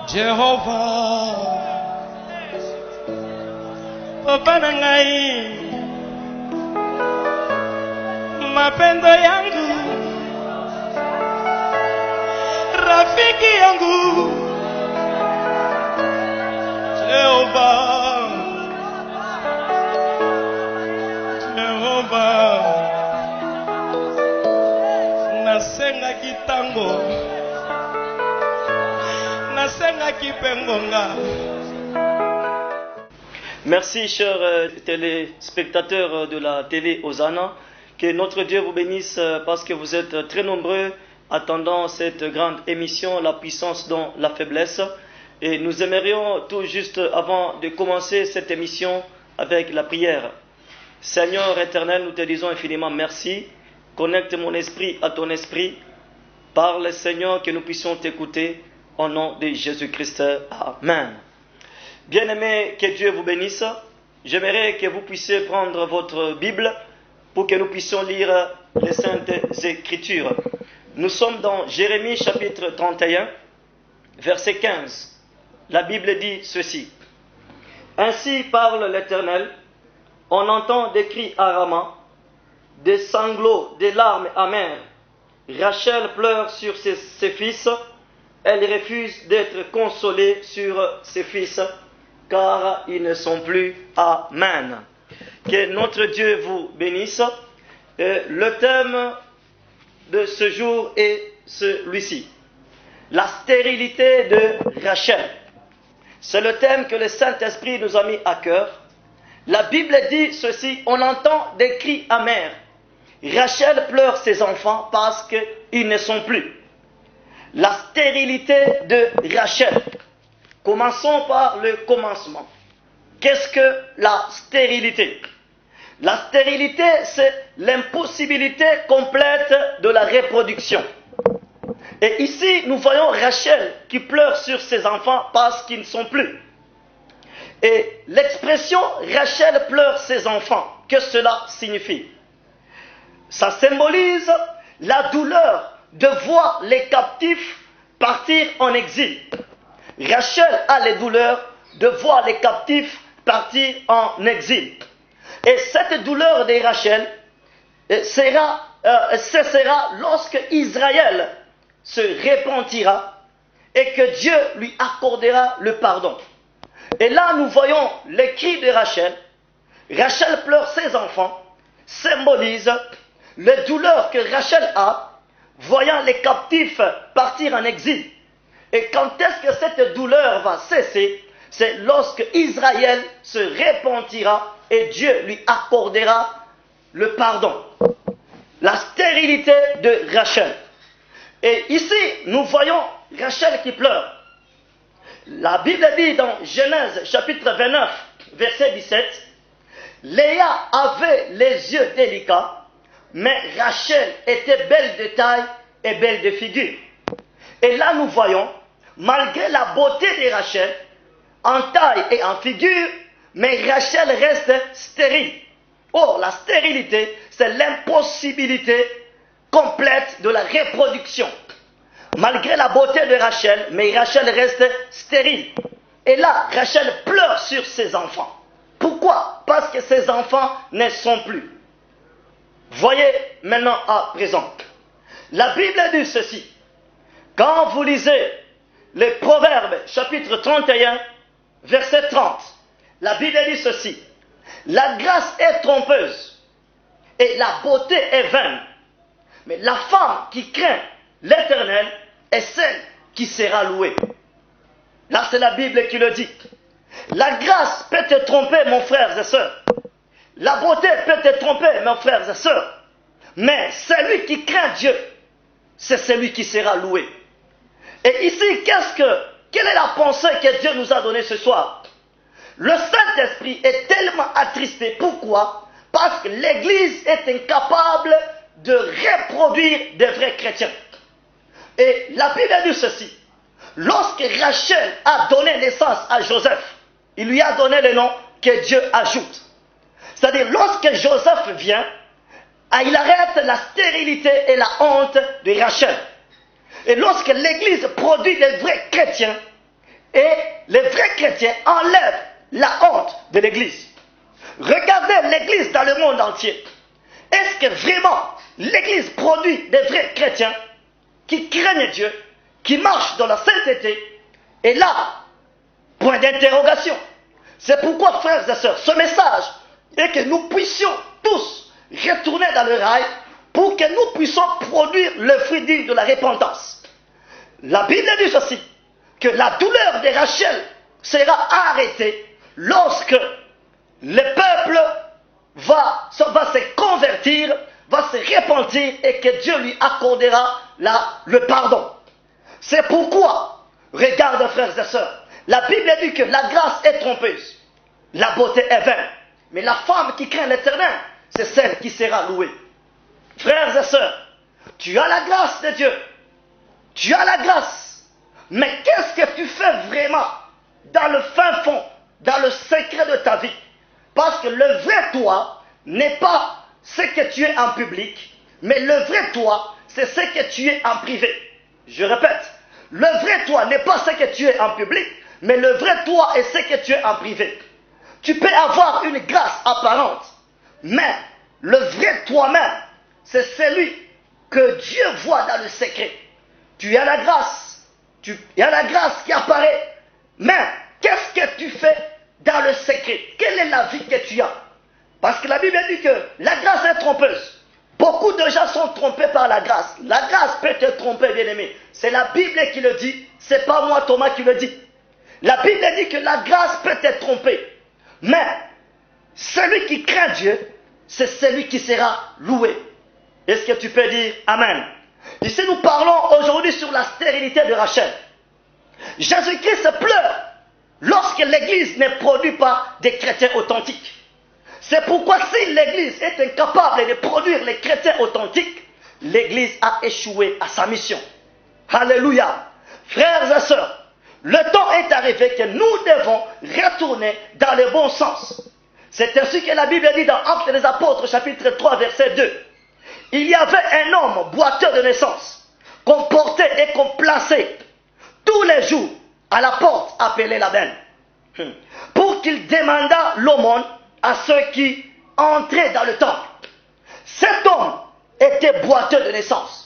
Jehovah, Papa nangai, mapendo yangu, rafiki yangu, Jehovah, Jehovah, nasenga kitango, nasenga kipengonga. Merci chers téléspectateurs de la télé Hosanna, que notre Dieu vous bénisse parce que vous êtes très nombreux attendant cette grande émission, la puissance dans la faiblesse. Et nous aimerions tout juste avant de commencer cette émission avec la prière. Seigneur éternel, nous te disons infiniment merci. Connecte mon esprit à ton esprit. Parle Seigneur que nous puissions t'écouter au nom de Jésus-Christ. Amen. Bien-aimés, que Dieu vous bénisse. J'aimerais que vous puissiez prendre votre Bible pour que nous puissions lire les Saintes Écritures. Nous sommes dans Jérémie chapitre 31, verset 15. La Bible dit ceci. Ainsi parle l'Éternel, on entend des cris à Rama, des sanglots, des larmes amères. Rachel pleure sur ses fils, elle refuse d'être consolée sur ses fils, car ils ne sont plus. Amen. Que notre Dieu vous bénisse. Le thème de ce jour est celui-ci. La stérilité de Rachel. C'est le thème que le Saint-Esprit nous a mis à cœur. La Bible dit ceci, on entend des cris amers. Rachel pleure ses enfants parce qu'ils ne sont plus. La stérilité de Rachel. Commençons par le commencement. Qu'est-ce que la stérilité? La stérilité, c'est l'impossibilité complète de la reproduction. Et ici, nous voyons Rachel qui pleure sur ses enfants parce qu'ils ne sont plus. Et l'expression Rachel pleure ses enfants, que cela signifie? Ça symbolise la douleur de voir les captifs partir en exil. Rachel a les douleurs de voir les captifs partir en exil. Et cette douleur de Rachel cessera lorsque Israël se repentira et que Dieu lui accordera le pardon. Et là, nous voyons les cris de Rachel. Rachel pleure ses enfants, symbolise les douleurs que Rachel a, voyant les captifs partir en exil. Et quand est-ce que cette douleur va cesser? C'est lorsque Israël se repentira et Dieu lui accordera le pardon. La stérilité de Rachel. Et ici, nous voyons Rachel qui pleure. La Bible dit dans Genèse chapitre 29, verset 17, Léa avait les yeux délicats, mais Rachel était belle de taille et belle de figure. Et là, nous voyons, malgré la beauté de Rachel, en taille et en figure, mais Rachel reste stérile. Or, la stérilité, c'est l'impossibilité complète de la reproduction. Malgré la beauté de Rachel, mais Rachel reste stérile. Et là, Rachel pleure sur ses enfants. Pourquoi? Parce que ses enfants ne sont plus. Voyez maintenant à présent. La Bible dit ceci. Quand vous lisez les Proverbes, chapitre 31, verset 30, la Bible dit ceci. La grâce est trompeuse et la beauté est vaine. Mais la femme qui craint l'Éternel est celle qui sera louée. Là, c'est la Bible qui le dit. La grâce peut te tromper, mon frère et sœur. La beauté peut te tromper, mes frères et sœurs. Mais celui qui craint Dieu, c'est celui qui sera loué. Et ici, quelle est la pensée que Dieu nous a donnée ce soir? Le Saint-Esprit est tellement attristé. Pourquoi? Parce que l'Église est incapable de reproduire des vrais chrétiens. Et la Bible dit ceci. Lorsque Rachel a donné naissance à Joseph, il lui a donné le nom que Dieu ajoute. C'est-à-dire, lorsque Joseph vient, il arrête la stérilité et la honte de Rachel. Et lorsque l'Église produit des vrais chrétiens, Et les vrais chrétiens enlèvent la honte de l'Église. Regardez l'Église dans le monde entier. Est-ce que vraiment l'Église produit des vrais chrétiens qui craignent Dieu, qui marchent dans la sainteté? Et là, point d'interrogation. C'est pourquoi, frères et sœurs, ce message est que nous puissions tous retourner dans le rail pour que nous puissions produire le fruit digne de la repentance. La Bible dit ceci, que la douleur de Rachel sera arrêtée lorsque le peuple va se convertir, va se repentir et que Dieu lui accordera le pardon. C'est pourquoi, regarde frères et sœurs, la Bible dit que la grâce est trompeuse, la beauté est vaine, mais la femme qui craint l'Éternel, c'est celle qui sera louée. Frères et sœurs, tu as la grâce de Dieu, tu as la grâce, mais qu'est-ce que tu fais vraiment dans le fin fond, dans le secret de ta vie? Parce que le vrai toi n'est pas ce que tu es en public, mais le vrai toi, c'est ce que tu es en privé. Je répète, le vrai toi n'est pas ce que tu es en public, mais le vrai toi est ce que tu es en privé. Tu peux avoir une grâce apparente, mais le vrai toi-même, c'est celui que Dieu voit dans le secret. Tu as la grâce, il y a la grâce qui apparaît, mais qu'est-ce que tu fais dans le secret? Quelle est la vie que tu as? Parce que la Bible dit que la grâce est trompeuse. Beaucoup de gens sont trompés par la grâce. La grâce peut te tromper, bien-aimé. C'est la Bible qui le dit, c'est pas moi Thomas qui le dit. La Bible dit que la grâce peut te tromper. Mais celui qui craint Dieu, c'est celui qui sera loué. Est-ce que tu peux dire Amen? Ici nous parlons aujourd'hui sur la stérilité de Rachel. Jésus-Christ pleure lorsque l'Église ne produit pas des chrétiens authentiques. C'est pourquoi si l'Église est incapable de produire les chrétiens authentiques, l'Église a échoué à sa mission. Alléluia. Frères et sœurs, le temps est arrivé que nous devons retourner dans le bon sens. C'est ainsi que la Bible dit dans Actes des Apôtres, chapitre 3, verset 2. Il y avait un homme boiteux de naissance, qu'on portait et qu'on plaçait tous les jours à la porte appelée la Benne, pour qu'il demandât l'aumône à ceux qui entraient dans le temple. Cet homme était boiteux de naissance.